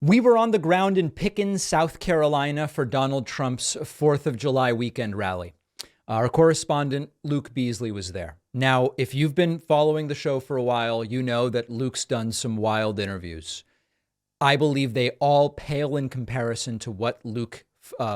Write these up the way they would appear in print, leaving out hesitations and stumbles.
We were on the ground in Pickens, South Carolina for Donald Trump's 4th of July weekend rally. Our correspondent, Luke Beasley, was there. Now, if you've been following the show for a while, you know that Luke's done some wild interviews. I believe they all pale in comparison to what Luke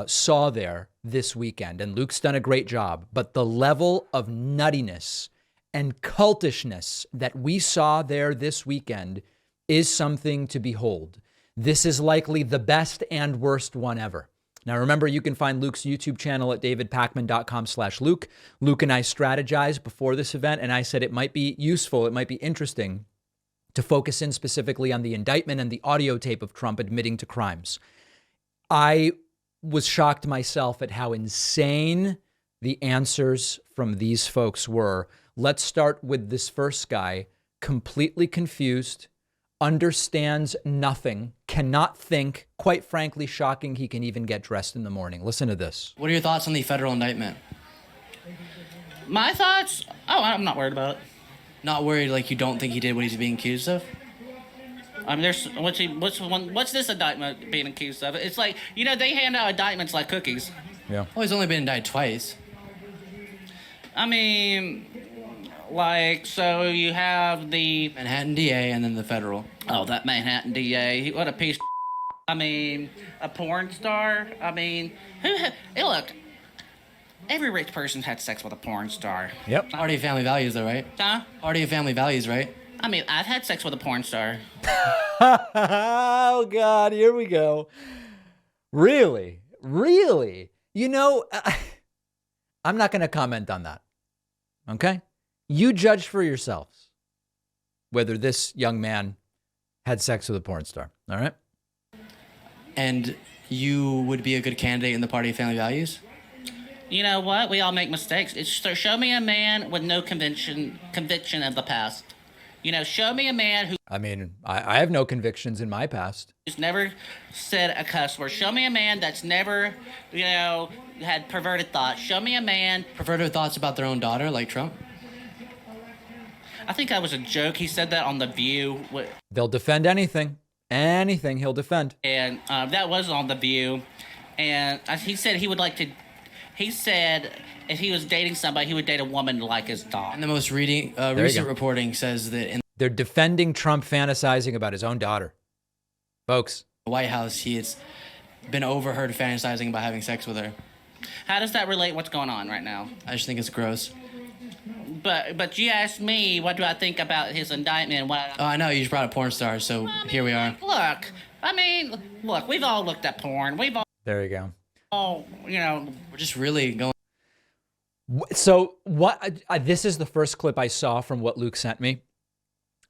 saw there this weekend. And Luke's done a great job. But the level of nuttiness and cultishness that we saw there this weekend is something to behold. This is likely the best and worst one ever. Now, remember, you can find Luke's YouTube channel at davidpakman.com/Luke. Luke and I strategized before this event, and I said it might be useful, it might be interesting to focus in specifically on the indictment and the audio tape of Trump admitting to crimes. I was shocked myself at how insane the answers from these folks were. Let's start with this first guy, completely confused, understands nothing, cannot think, quite frankly, shocking he can even get dressed in the morning. Listen to this. What are your thoughts on the federal indictment? My thoughts? Oh, I'm not worried about it. Not worried, like you don't think he did what he's being accused of? I mean, there's what's this indictment being accused of? It's like, you know, they hand out indictments like cookies. Yeah. Oh, he's only been indicted twice. I mean, like, so you have the Manhattan DA and then the federal. oh, that Manhattan DA. What a piece of I mean, a porn star. I mean, hey, look, every rich person's had sex with a porn star. Yep. Party of family values, though, right? Huh? Party of family values, right? I mean, I've had sex with a porn star. Oh, God, here we go. Really? Really? You know, I'm not going to comment on that. Okay? You judge for yourselves whether this young man had sex with a porn star. All right? And you would be a good candidate in the Party of family values? You know what? We all make mistakes. So show me a man with no conviction of the past. You know, show me a man I mean, I have no convictions in my past. who's never said a cuss word. Show me a man that's never, you know, had perverted thoughts. Show me a man. Perverted thoughts about their own daughter, like Trump? I think that was a joke. He said that on The View. They'll defend anything. Anything he'll defend. And that was on The View. And he said he would like to. He said if he was dating somebody, he would date a woman like his dog. And the most recent reporting says that in They're defending Trump fantasizing about his own daughter. Folks. the White House, he has been overheard fantasizing about having sex with her. How does that relate what's going on right now? I just think it's gross. But you asked me, what do I think about his indictment? Oh, I know, you just brought up porn stars, so here we are. Look, we've all looked at porn. We've There you go. all, you know. We're just really going. So what? This is the first clip I saw from what Luke sent me.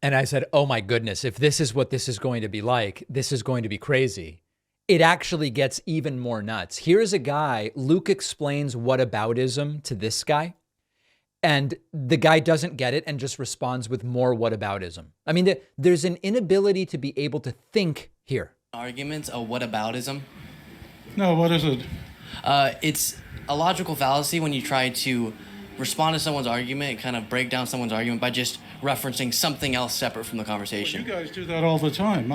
And I said, oh my goodness, if this is what this is going to be like, this is going to be crazy. It actually gets even more nuts. Here's a guy, Luke explains whataboutism to this guy. And the guy doesn't get it and just responds with more whataboutism. I mean, there's an inability to be able to think here. Arguments of whataboutism. No, what is it? It's a logical fallacy when you try to respond to someone's argument, kind of break down someone's argument by just referencing something else separate from the conversation. You guys do that all the time.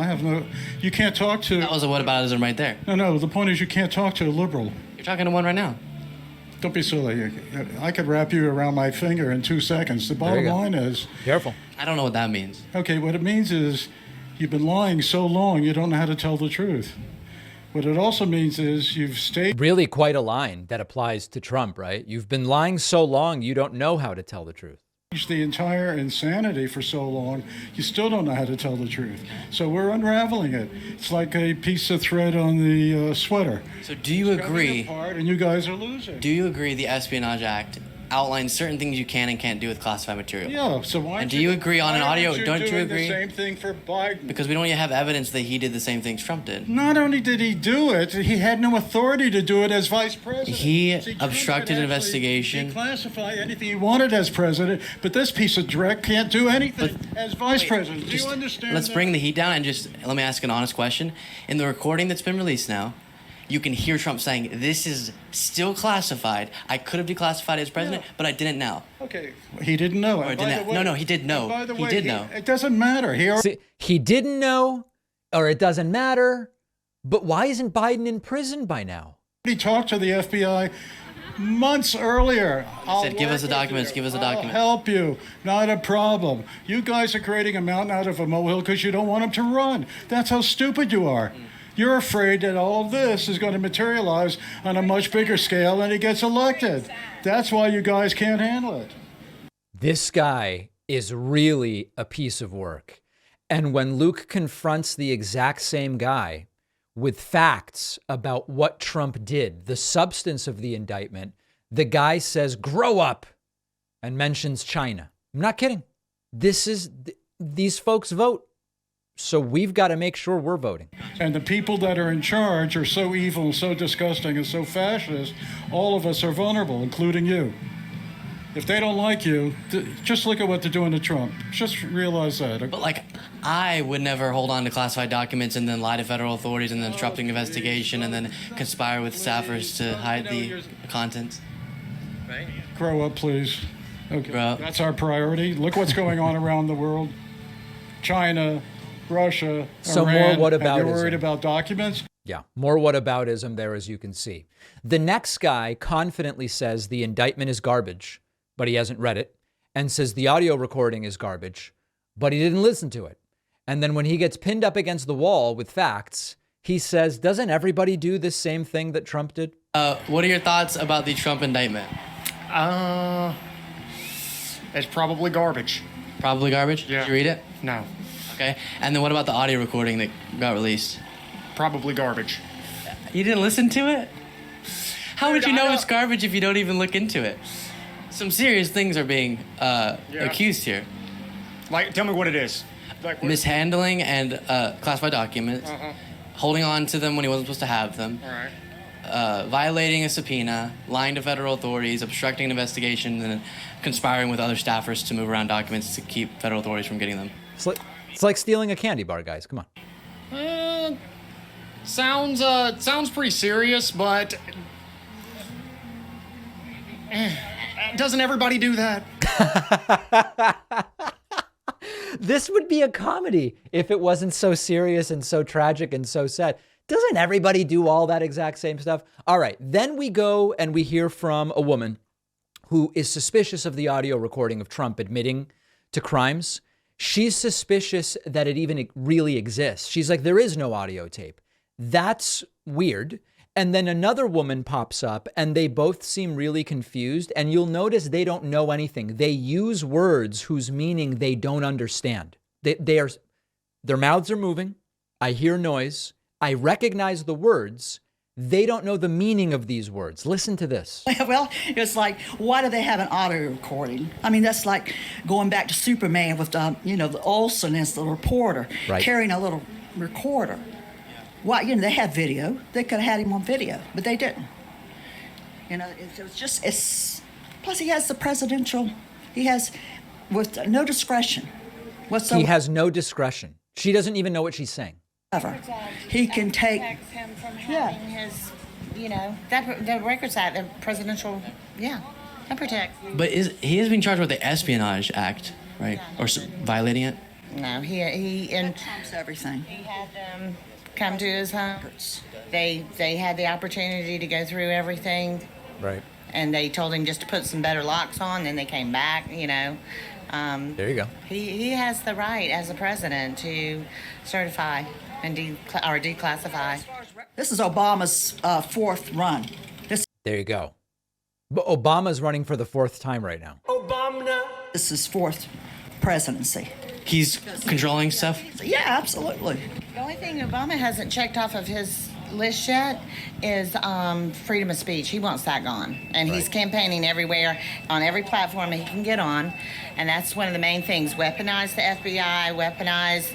You can't talk to... That was a whataboutism right there. No, the point is you can't talk to a liberal. You're talking to one right now. Don't be silly. I could wrap you around my finger in 2 seconds. The bottom line is... Careful. I don't know what that means. Okay, what it means is you've been lying so long you don't know how to tell the truth. What it also means is you've stayed... Really quite a line that applies to Trump, right? You've been lying so long, you don't know how to tell the truth. The entire insanity for so long, you still don't know how to tell the truth. So we're unraveling it. It's like a piece of thread on the sweater. So do you agree... Apart and you guys are losing. Do you agree the Espionage Act outlines certain things you can and can't do with classified material? Yeah, so why... And do you agree on an audio... Don't you agree? The same thing for Biden. Because we don't even have evidence that he did the same things Trump did. Not only did he do it, he had no authority to do it as vice president. He See, Trump obstructed could an actually investigation. Declassify anything he wanted as president, but this piece of dreck can't do anything as vice president. Do you understand Let's that? bring the heat down and just let me ask an honest question. In the recording that's been released now, you can hear Trump saying, this is still classified. I could have declassified it as president, but I didn't now. Okay, he didn't know. Or And by didn't the way- no, he did know. and by the He way, did know. It doesn't matter. See, he didn't know, or it doesn't matter. But why isn't Biden in prison by now? He talked to the FBI months earlier. He said, give us the documents, give us the documents. I'll help you. Not a problem. You guys are creating a mountain out of a molehill because you don't want him to run. That's how stupid you are. You're afraid that all of this is going to materialize on a much bigger scale and he gets elected. That's why you guys can't handle it. This guy is really a piece of work. And when Luke confronts the exact same guy with facts about what Trump did, the substance of the indictment, the guy says, grow up, and mentions China. I'm not kidding. These folks vote. So we've got to make sure we're voting. And the people that are in charge are so evil and so disgusting and so fascist, all of us are vulnerable, including you. If they don't like you, just look at what they're doing to Trump. Just realize that. But like, I would never hold on to classified documents and then lie to federal authorities and then disrupt an investigation and then conspire with staffers to hide the contents. Right? Grow up, please. Okay. Grow up. That's our priority. Look what's going on around the world. China, Russia, So Iran. more And whataboutism. you're worried about documents? Yeah, more whataboutism there, as you can see. The next guy confidently says the indictment is garbage, but he hasn't read it, and says the audio recording is garbage, but he didn't listen to it. And then when he gets pinned up against the wall with facts, he says, doesn't everybody do this same thing that Trump did? What are your thoughts about the Trump indictment? It's probably garbage. Probably garbage? Yeah. Did you read it? No. Okay. And then what about the audio recording that got released? Probably garbage. You didn't listen to it? How would you I know don't- it's garbage if you don't even look into it? Some serious things are being accused here. Like, tell me what it is. Like, what- Mishandling and classified documents, holding on to them when he wasn't supposed to have them, All right. violating a subpoena, lying to federal authorities, obstructing an investigation, and conspiring with other staffers to move around documents to keep federal authorities from getting them. It's like stealing a candy bar, guys. Come on. Sounds pretty serious, but doesn't everybody do that? This would be a comedy if it wasn't so serious and so tragic and so sad. Doesn't everybody do all that exact same stuff? All right, then we go and we hear from a woman who is suspicious of the audio recording of Trump admitting to crimes. She's suspicious that it even really exists. She's like, there is no audio tape. That's weird. And then another woman pops up and they both seem really confused. And you'll notice they don't know anything. They use words whose meaning they don't understand. Their mouths are moving. I hear noise. I recognize the words. They don't know the meaning of these words. Listen to this. Well, it's like, why do they have an audio recording? I mean, that's like going back to Superman with, the Olsen as the reporter, Right. carrying a little recorder. Why, they had video. They could have had him on video, but they didn't. Plus he has the presidential, with no discretion whatsoever. He has no discretion. She doesn't even know what she's saying. He can take, protects him from having his, that the Records Act, the presidential, that protects. But he is being charged with the Espionage Act, right? Or violating it? No, he and trumps everything. he had them come to his home. They had the opportunity to go through everything, Right. and they told him just to put some better locks on. Then they came back, There you go. He has the right as a president to certify and declassify. This is Obama's fourth run. There you go. But Obama's running for the fourth time right now. This is fourth presidency. He's controlling stuff? Yeah, absolutely. The only thing Obama hasn't checked off of his list yet is freedom of speech. He wants that gone. And he's campaigning everywhere, on every platform that he can get on. And that's one of the main things. Weaponize the FBI, weaponize...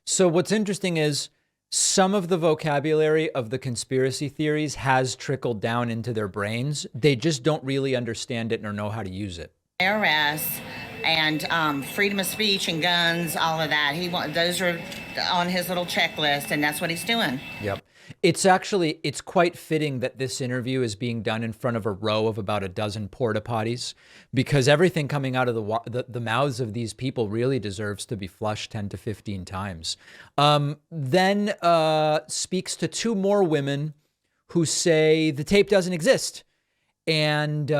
So what's interesting is some of the vocabulary of the conspiracy theories has trickled down into their brains. They just don't really understand it or know how to use it. IRS and freedom of speech and guns, all of that. Those are on his little checklist, and that's what he's doing. Yep. It's quite fitting that this interview is being done in front of a row of about a dozen porta potties, because everything coming out of the mouths of these people really deserves to be flushed 10 to 15 times. Then speaks to two more women who say the tape doesn't exist. And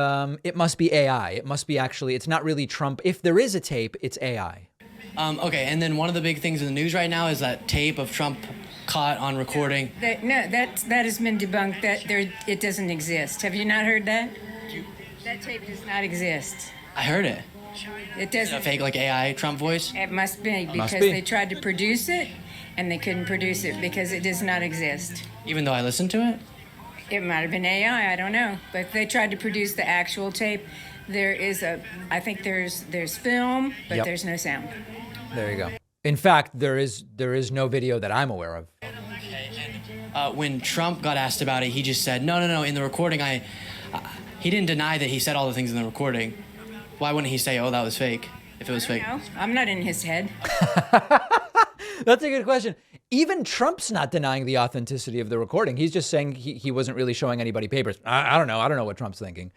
it must be AI. It must be it's not really Trump. If there is a tape, it's AI. Okay, and then one of the big things in the news right now is that tape of Trump caught on recording. That has been debunked. It doesn't exist. Have you not heard that? That tape does not exist. I heard it. It Is it a doesn't. fake like AI Trump voice? It must be because be. they tried to produce it, and they couldn't produce it because it does not exist. Even though I listened to it? It might have been AI. I don't know, but they tried to produce the actual tape. I think there's film, but Yep. there's no sound. There you go. In fact, there is no video that I'm aware of. When Trump got asked about it, he just said, no, in the recording, he didn't deny that he said all the things in the recording. Why wouldn't he say, oh, that was fake, if it was fake? No, I'm not in his head. That's a good question. Even Trump's not denying the authenticity of the recording. He's just saying he wasn't really showing anybody papers. I don't know. I don't know what Trump's thinking.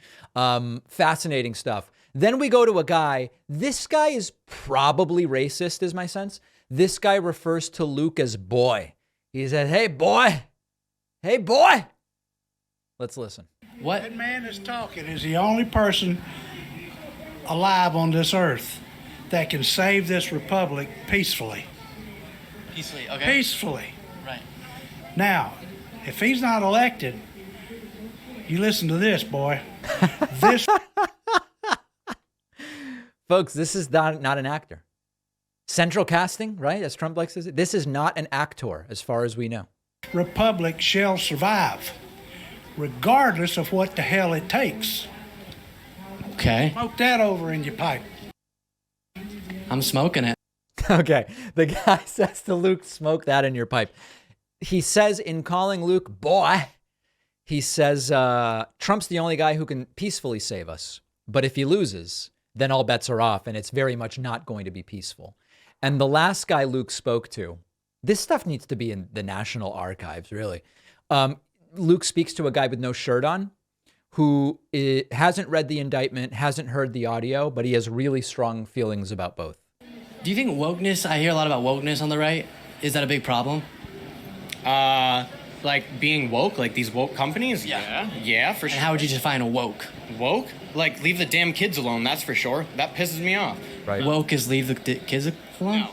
Fascinating stuff. Then we go to a guy. This guy is probably racist, is my sense. This guy refers to Luke as boy. He says, hey, boy. Hey, boy. Let's listen. What? That man that's talking is the only person alive on this earth that can save this republic peacefully. Peacefully, okay. Peacefully. Right. Now, if he's not elected, you listen to this, boy. This Folks, this is not an actor. Central casting, right? As Trump likes to say. This is not an actor, as far as we know. republic shall survive, regardless of what the hell it takes. Okay. Smoke that over in your pipe. I'm smoking it. Okay. The guy says to Luke, smoke that in your pipe. He says in calling Luke boy, he says, Trump's the only guy who can peacefully save us. But if he loses, then all bets are off, and it's very much not going to be peaceful. And the last guy Luke spoke to, this stuff needs to be in the National Archives, really. Luke speaks to a guy with no shirt on who hasn't read the indictment, hasn't heard the audio, but he has really strong feelings about both. Do you think wokeness, I hear a lot about wokeness on the right, is that a big problem? Like being woke, like these woke companies? Yeah, for And sure. how would you define a woke? Woke? Like leave the damn kids alone, that's for sure. That pisses me off. Right. Woke is leave the kids alone?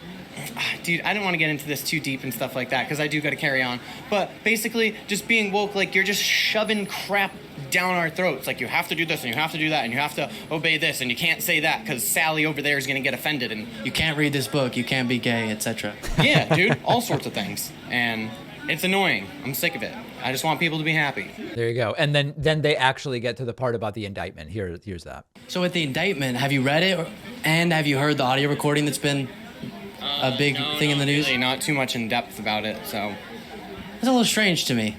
Dude, I didn't want to get into this too deep and stuff like that because I do got to carry on. But basically, just being woke, like you're just shoving crap down our throats. Like you have to do this and you have to do that and you have to obey this and you can't say that because Sally over there is going to get offended. And You can't read this book, you can't be gay, etc. yeah, dude, all sorts of things. And it's annoying. I'm sick of it. I just want people to be happy. There you go. And then they actually get to the part about the indictment. Here's that. So with the indictment, have you read it and have you heard the audio recording that's been a big thing in the news? Really, not too much in depth about it, so. It's a little strange to me.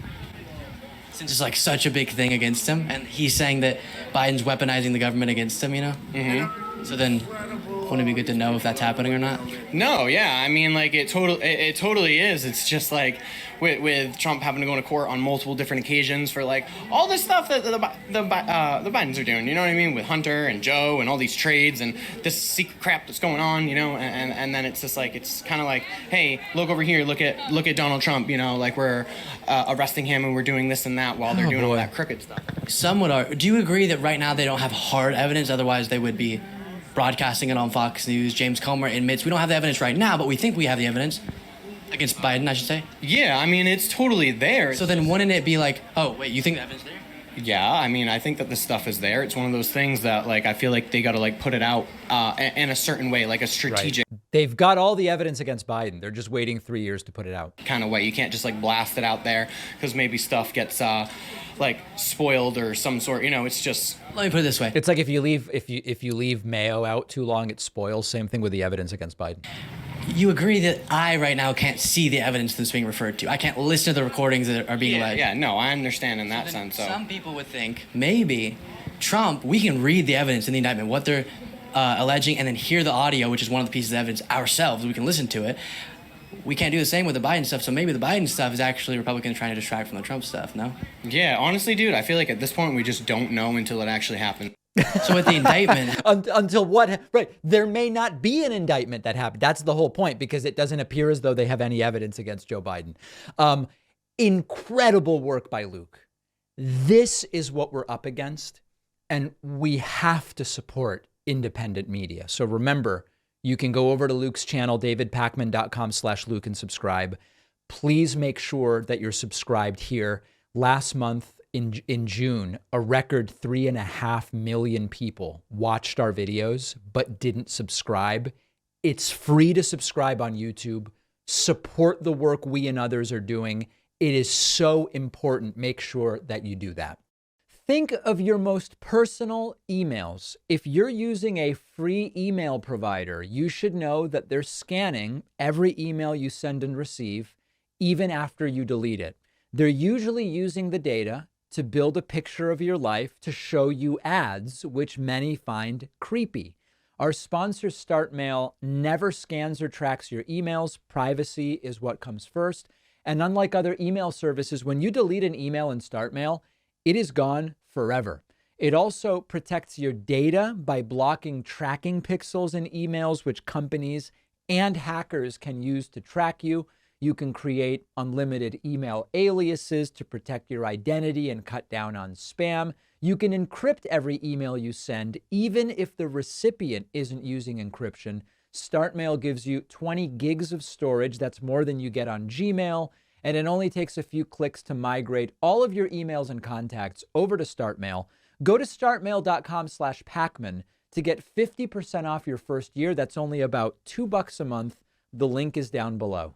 Since it's like such a big thing against him, and he's saying that Biden's weaponizing the government against him, you know? Mm-hmm. So then, wouldn't it be good to know if that's happening or not? No, yeah, I mean, like it totally is. It's just like with Trump having to go to court on multiple different occasions for like all this stuff that the Bidens are doing. You know what I mean? With Hunter and Joe and all these trades and this secret crap that's going on. You know, and then it's just like it's kind of like, hey, look over here, look at Donald Trump. You know, like we're arresting him and we're doing this and that while they're doing all that crooked stuff. Some would argue. Do you agree that right now they don't have hard evidence? Otherwise, they would be broadcasting it on Fox News. James Comer admits we don't have the evidence right now, but we think we have the evidence against Biden, I should say. Yeah, I mean, it's totally there. So then wouldn't it be like, oh, wait, you think the evidence there? Yeah, I mean, I think that the stuff is there. It's one of those things that, like, I feel like they got to, like, put it out in a certain way, like a strategic They've got all the evidence against Biden. They're just waiting 3 years to put it out. kind of way. You can't just, like, blast it out there because maybe stuff gets, like, spoiled or some sort. You know, it's just... Let me put it this way. It's like if you leave mayo out too long, it spoils. Same thing with the evidence against Biden. You agree that I right now can't see the evidence that's being referred to. I can't listen to the recordings that are being alleged. Yeah, no, I understand in that Then sense. So. Some people would think maybe Trump, we can read the evidence in the indictment, what they're alleging, and then hear the audio, which is one of the pieces of evidence ourselves. We can listen to it. we can't do the same with the Biden stuff. So maybe the Biden stuff is actually Republicans trying to distract from the Trump stuff, no? Yeah, honestly, dude, I feel like at this point we just don't know until it actually happens. So with the indictment, Until what? Right. There may not be an indictment that happened. That's the whole point, because it doesn't appear as though they have any evidence against Joe Biden. Incredible work by Luke. This is what we're up against, and we have to support independent media. So remember, you can go over to Luke's channel, davidpakman.com/Luke, and subscribe. Please make sure that you're subscribed here. Last month in June, a record 3.5 million people watched our videos but didn't subscribe. It's free to subscribe on YouTube. Support the work we and others are doing. It is so important. Make sure that you do that. Think of your most personal emails. If you're using a free email provider, you should know that they're scanning every email you send and receive, even after you delete it. They're usually using the data to build a picture of your life to show you ads, which many find creepy. Our sponsor, StartMail, never scans or tracks your emails. Privacy is what comes first. And unlike other email services, when you delete an email in StartMail, it is gone forever. It also protects your data by blocking tracking pixels in emails, which companies and hackers can use to track you. You can create unlimited email aliases to protect your identity and cut down on spam. You can encrypt every email you send, even if the recipient isn't using encryption. StartMail gives you 20 gigs of storage. That's more than you get on Gmail. And it only takes a few clicks to migrate all of your emails and contacts over to StartMail. Go to startmail.com/Pakman to get 50% off your first year. That's only about $2 a month. The link is down below.